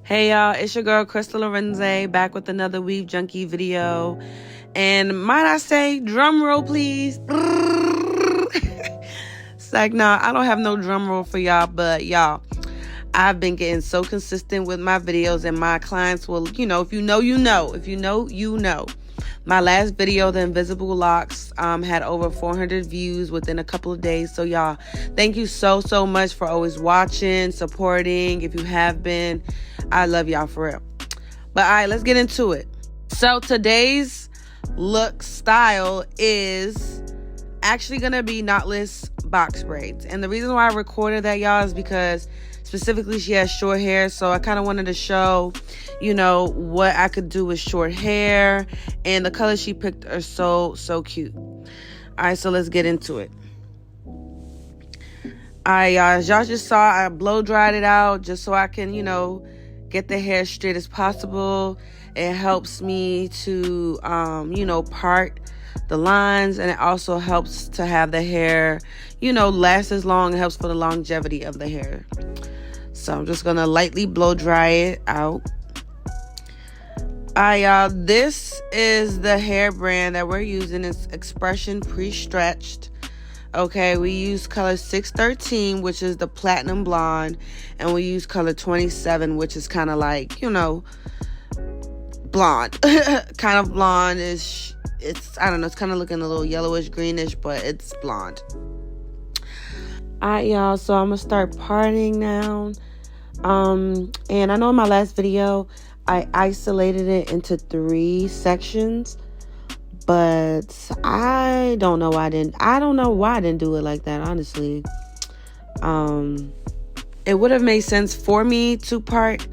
Hey y'all, it's your girl Crystal Lorenze back with another Weavejunky video. And might I say, drum roll please. It's like, nah, I don't have no drum roll for y'all, but y'all, I've been getting so consistent with my videos, and my clients will, if you know, you know. If you know, you know. My last video, the invisible locks, had over 400 views within a couple of days. So y'all, thank you so much for always watching, supporting. If you have been, I love y'all for real. But all right, let's get into it. So today's look style is actually gonna be knotless box braids, and the reason why I recorded that, y'all, is because specifically she has short hair, so I kind of wanted to show what I could do with short hair, and the colors she picked are so cute. All right, so let's get into it. All right, y'all, as y'all just saw, I blow dried it out just so I can get the hair straight as possible. It helps me to part the lines, and it also helps to have the hair last as long. It helps for the longevity of the hair. So I'm just gonna lightly blow dry it out. Alright, y'all, this is the hair brand that we're using. It's XPRESSION pre-stretched. Okay, we use color 613, which is the platinum blonde, and we use color 27, which is kind of like, blonde. Kind of blonde is, I don't know, it's kind of looking a little yellowish greenish, but it's blonde. Alright, y'all, so I'm gonna start parting now. And I know in my last video I isolated it into 3 sections, but I don't know why I didn't do it like that, honestly. It would have made sense for me to part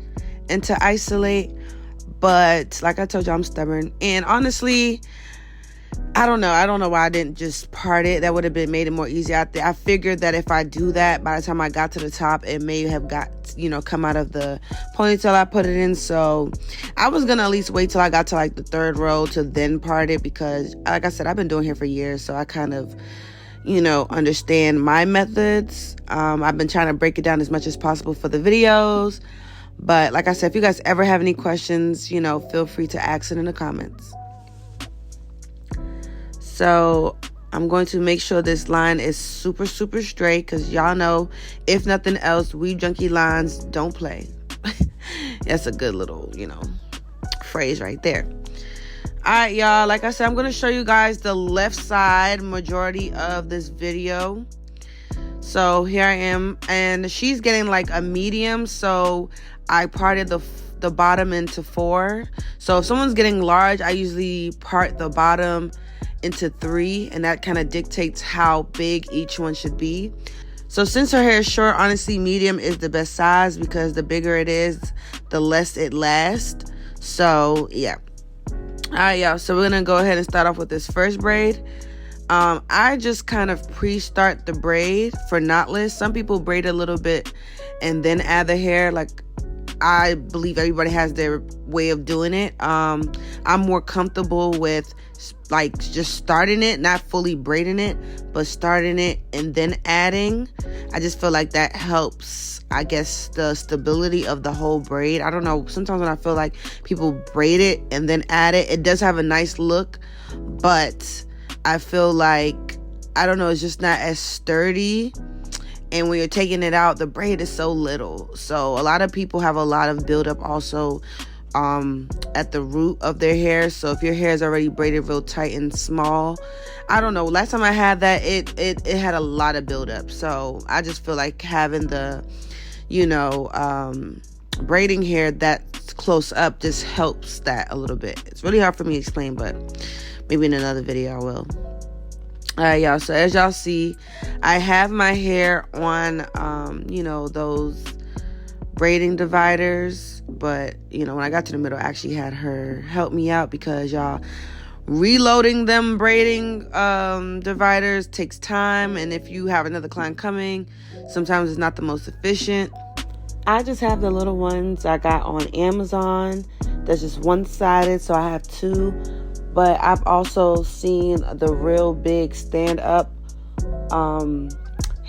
and to isolate, but like I told you, I'm stubborn, and honestly, I don't know why I didn't just part it. That would have made it more easy out there. I figured that if I do that, by the time I got to the top, it may have come out of the ponytail I put it in. So I was gonna at least wait till I got to like the 3rd row to then part it, because like I said, I've been doing hair for years, so I kind of understand my methods. I've been trying to break it down as much as possible for the videos, but like I said, if you guys ever have any questions, feel free to ask it in the comments. So I'm going to make sure this line is super straight, because y'all know, if nothing else, Weavejunky lines don't play. That's a good little, phrase right there. All right, y'all, like I said, I'm going to show you guys the left side majority of this video. So here I am, and she's getting like a medium, so I parted the bottom into 4. So if someone's getting large, I usually part the bottom into 3, and that kind of dictates how big each one should be. So since her hair is short, honestly, medium is the best size, because the bigger it is, the less it lasts. So yeah. All right, y'all, so we're gonna go ahead and start off with this first braid. I just kind of pre-start the braid for knotless. Some people braid a little bit and then add the hair. Like, I believe everybody has their way of doing it. I'm more comfortable with like just starting it, not fully braiding it, but starting it and then adding. I just feel like that helps, I guess, the stability of the whole braid. I don't know, sometimes when I feel like people braid it and then add it, it does have a nice look, but I feel like, I don't know, it's just not as sturdy. And when you're taking it out, the braid is so little. So a lot of people have a lot of buildup also at the root of their hair. So if your hair is already braided real tight and small, I don't know, last time I had that, it had a lot of buildup. So I just feel like having the braiding hair that close up just helps that a little bit. It's really hard for me to explain, but maybe in another video I will. All right, y'all, so as y'all see, I have my hair on those braiding dividers, but when I got to the middle, I actually had her help me out, because y'all, reloading them braiding dividers takes time, and if you have another client coming, sometimes it's not the most efficient. I just have the little ones I got on Amazon. That's just one-sided, so I have 2. But I've also seen the real big stand-up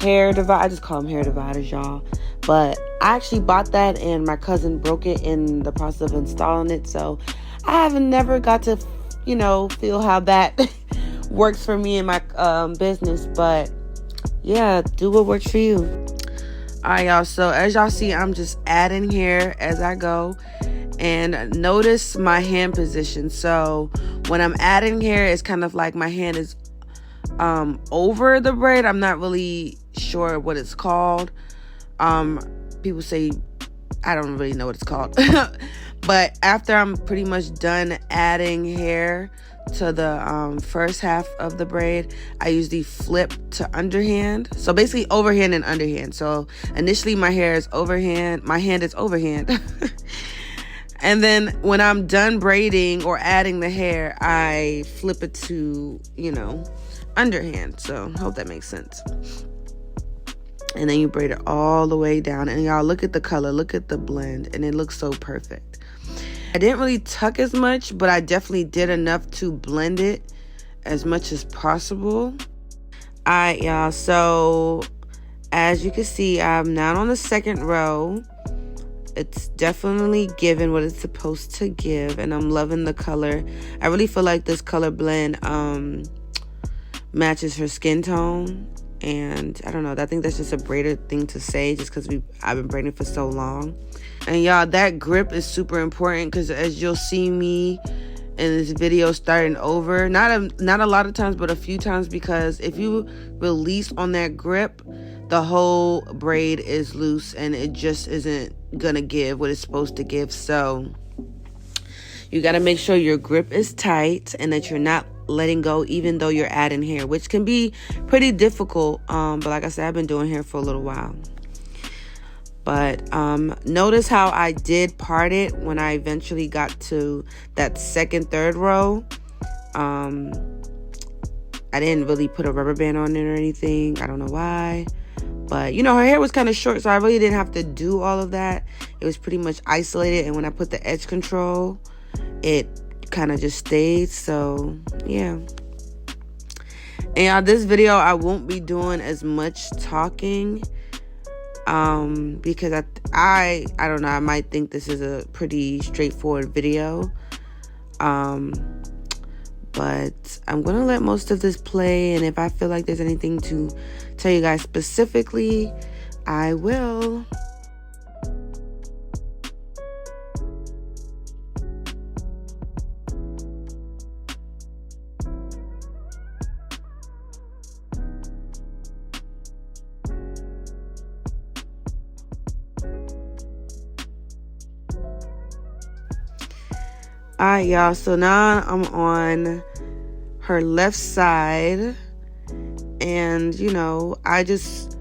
hair divider. I just call them hair dividers, y'all. But I actually bought that and my cousin broke it in the process of installing it. So I haven't never got to, you know, feel how that works for me in my business. But yeah, do what works for you. All right, y'all. So as y'all see, I'm just adding hair as I go. And notice my hand position. So when I'm adding hair, it's kind of like my hand is over the braid. I'm not really sure what it's called. People say, I don't really know what it's called. But after I'm pretty much done adding hair to the first half of the braid, I usually flip to underhand. So basically overhand and underhand. So initially my hair is overhand, my hand is overhand. And then when I'm done braiding or adding the hair, I flip it to, you know, underhand. So hope that makes sense. And then you braid it all the way down. And y'all, look at the color, look at the blend, and it looks so perfect. I didn't really tuck as much, but I definitely did enough to blend it as much as possible. All right, y'all, so as you can see, I'm now on the second row. It's definitely giving what it's supposed to give, and I'm loving the color. I really feel like this color blend matches her skin tone. And I don't know, I think that's just a braider thing to say, just because I've been braiding for so long. And y'all, that grip is super important, because as you'll see me in this video starting over, not a lot of times, but a few times, because if you release on that grip, the whole braid is loose and it just isn't gonna give what it's supposed to give. So you got to make sure your grip is tight and that you're not letting go even though you're adding hair, which can be pretty difficult. But like I said, I've been doing hair for a little while. But notice how I did part it when I eventually got to that third row. I didn't really put a rubber band on it or anything. I don't know why. But, you know, her hair was kind of short, so I really didn't have to do all of that. It was pretty much isolated. And when I put the edge control, it kind of just stayed. So yeah. And this video I won't be doing as much talking because I don't know, I might think this is a pretty straightforward video, but I'm gonna let most of this play, and if I feel like there's anything to tell you guys specifically, I will. Alright, y'all, so now I'm on her left side, and you know, I just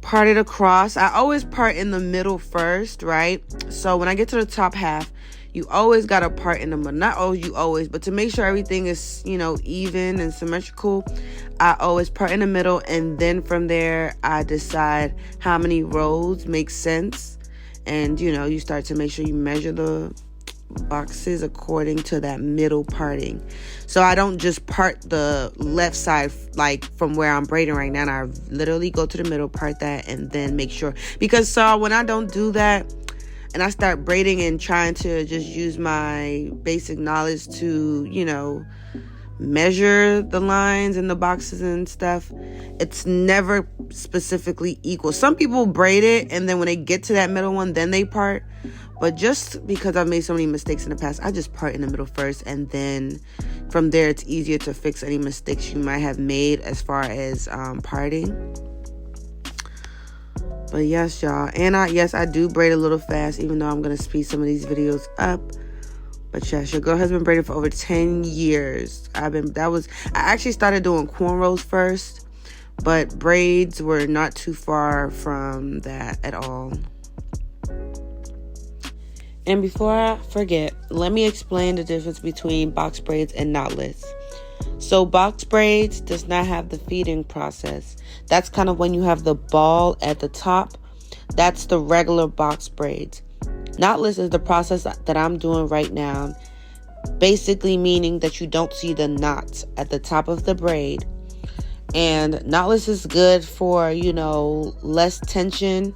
parted across. I always part in the middle first, right? So when I get to the top half, you always got to part in the middle. Not always, but to make sure everything is, you know, even and symmetrical, I always part in the middle, and then from there I decide how many rows make sense. And you know, you start to make sure you measure the boxes according to that middle parting. So I don't just part the left side like from where I'm braiding right now. And I literally go to the middle, part that, and then make sure, because so when I don't do that and I start braiding and trying to just use my basic knowledge to, you know, measure the lines and the boxes and stuff, it's never specifically equal. Some people braid it and then when they get to that middle one, then they part. But just because I've made so many mistakes in the past, I just part in the middle first, and then from there it's easier to fix any mistakes you might have made as far as parting. But yes, y'all, and I do braid a little fast, even though I'm gonna speed some of these videos up. But yes, your girl has been braiding for over 10 years. I actually started doing cornrows first, but braids were not too far from that at all. And before I forget, let me explain the difference between box braids and knotless. So box braids does not have the feeding process. That's kind of when you have the ball at the top. That's the regular box braids. Knotless is the process that I'm doing right now, basically meaning that you don't see the knots at the top of the braid. And knotless is good for, you know, less tension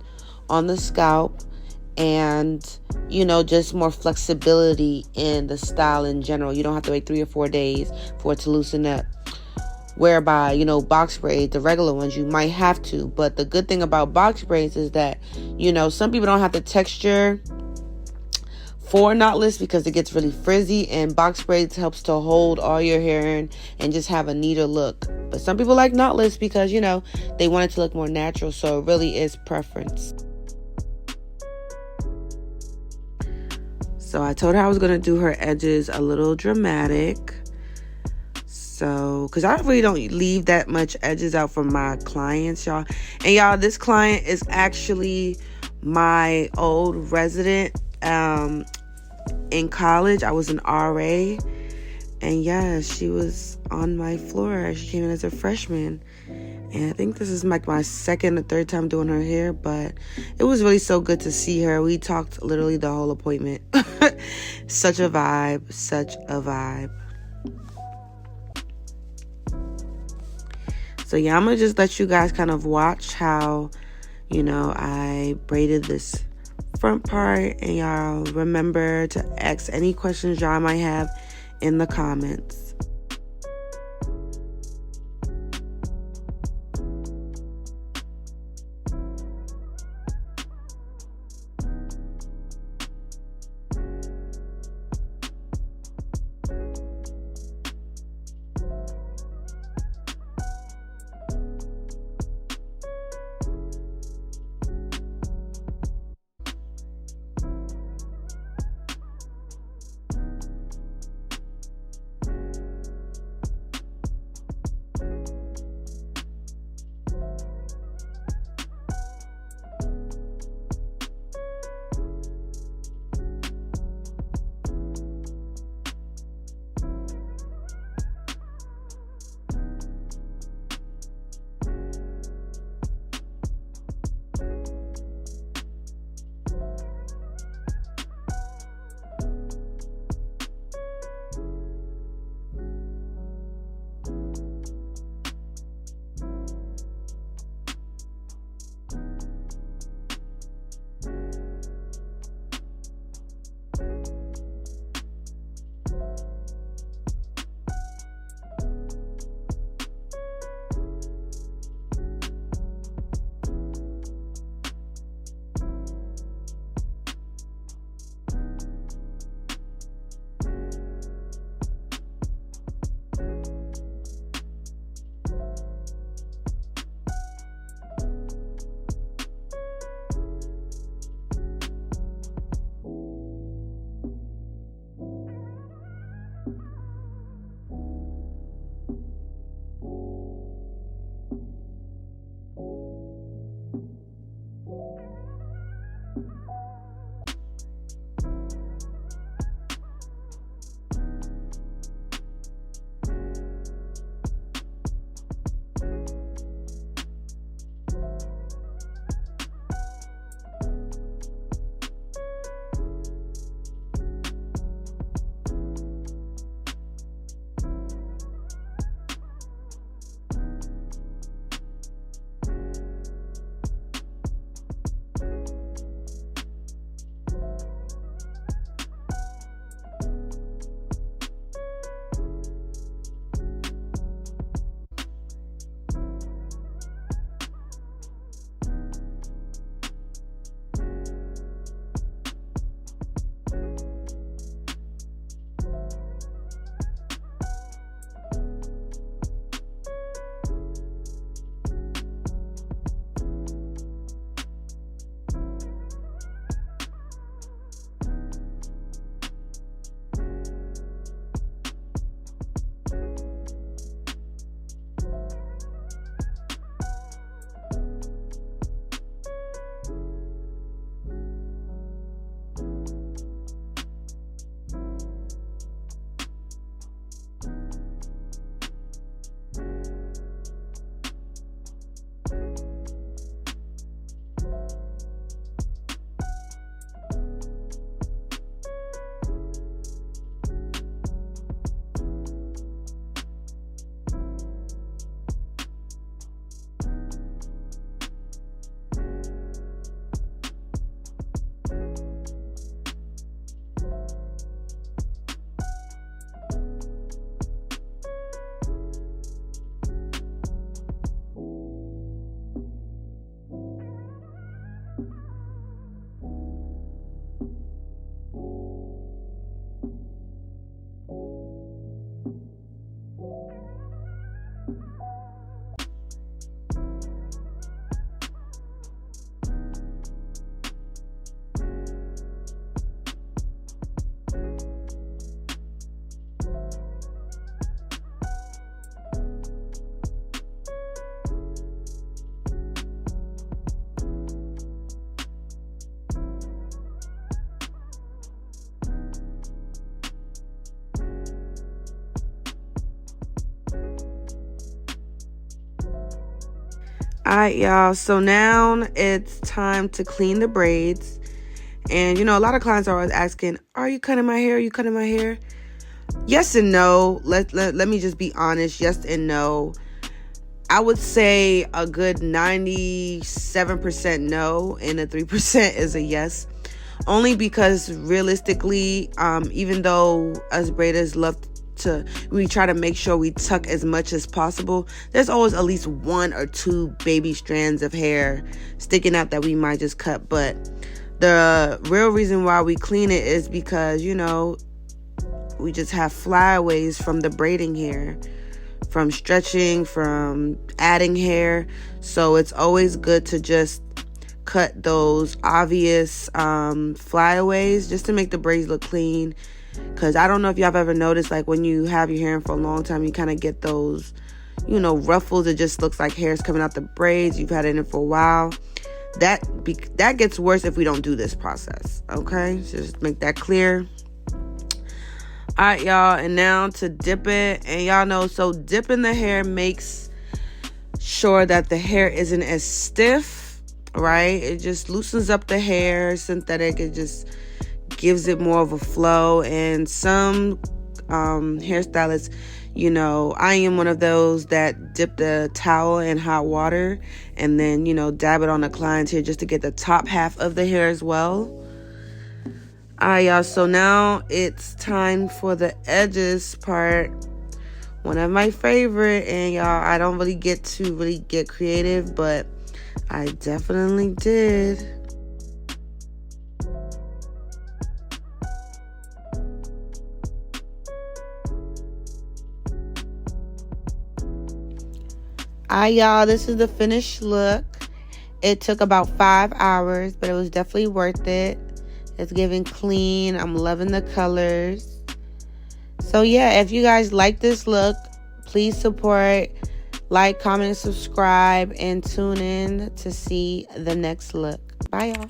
on the scalp, and, you know, just more flexibility in the style in general. You don't have to wait 3 or 4 days for it to loosen up. Whereby, you know, box braids, the regular ones, you might have to. But the good thing about box braids is that, you know, some people don't have the texture for knotless because it gets really frizzy, and box braids helps to hold all your hair in and just have a neater look. But some people like knotless because, you know, they want it to look more natural. So it really is preference. So I told her I was going to do her edges a little dramatic. So, because I really don't leave that much edges out for my clients, y'all. And y'all, this client is actually my old resident in college. I was an RA. And yeah, she was on my floor. She came in as a freshman. And I think this is like my second or third time doing her hair, but it was really so good to see her. We talked literally the whole appointment. Such a vibe, such a vibe. So yeah, I'm going to just let you guys kind of watch how, you know, I braided this front part. And y'all remember to ask any questions y'all might have in the comments. Alright, y'all, so now it's time to clean the braids. And you know, a lot of clients are always asking, are you cutting my hair? Are you cutting my hair? Yes and no. Let me just be honest. Yes and no. I would say a good 97% no, and a 3% is a yes. Only because realistically, even though us braiders love we try to make sure we tuck as much as possible, there's always at least 1 or 2 baby strands of hair sticking out that we might just cut. But the real reason why we clean it is because, you know, we just have flyaways from the braiding hair, from stretching, from adding hair. So it's always good to just cut those obvious flyaways just to make the braids look clean. Because I don't know if y'all have ever noticed, like when you have your hair in for a long time, you kind of get those, you know, ruffles. It just looks like hair's coming out the braids. You've had it in for a while. That gets worse if we don't do this process. Okay, so just make that clear. All right, y'all, and now to dip it. And y'all know, so dipping the hair makes sure that the hair isn't as stiff, right? It just loosens up the hair. Synthetic, it just gives it more of a flow. And some hairstylists, you know, I am one of those that dip the towel in hot water and then, you know, dab it on the client's hair just to get the top half of the hair as well. All right, y'all, so now it's time for the edges part. One of my favorite, and y'all, I don't really get creative, but I definitely did. Alright, y'all, this is the finished look. It took about 5 hours, but it was definitely worth it. It's giving clean. I'm loving the colors. So yeah, if you guys like this look, please support, like, comment, subscribe, and tune in to see the next look. Bye, y'all.